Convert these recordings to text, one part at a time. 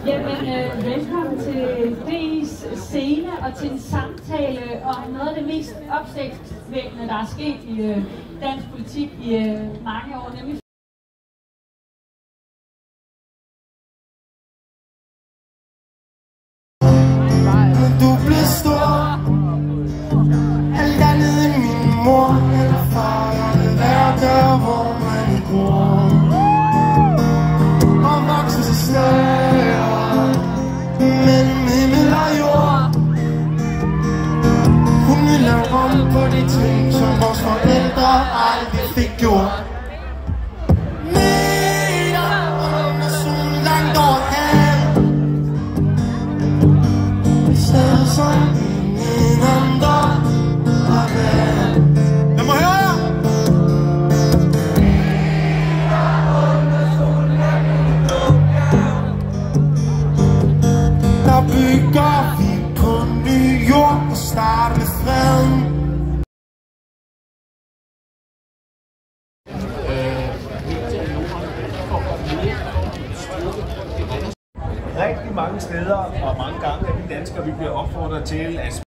Jamen, velkommen til DI's scene og til en samtale om noget af det mest opsigtsvækkende, der er sket i dansk politik i mange år, nemlig du blev stor. Alt andet end min mor eller far. Jeg vil være der, hvor man bor. Og voksen til snære mellem himmel og jord. Hun vil lave om på de ting, som vores forældre aldrig fik gjort. Meter under solen langt over havet. I stedet som ingen andre har været. Jeg må høre jer! Der bygger vi på ny jord og starter med freden. Rigtig mange steder og mange gange er vi danskere, vi bliver opfordret til at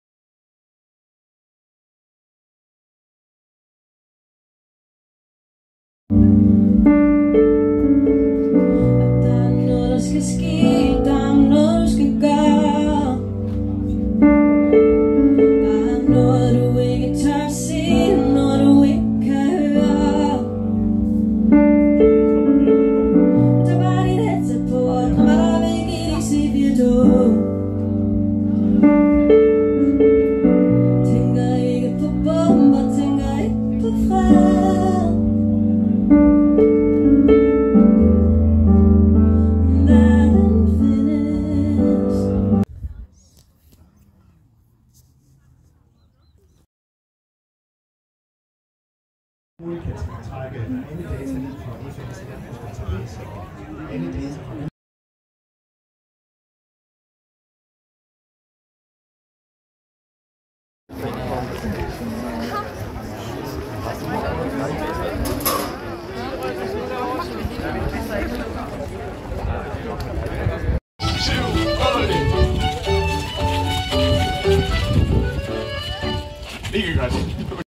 Mega godt.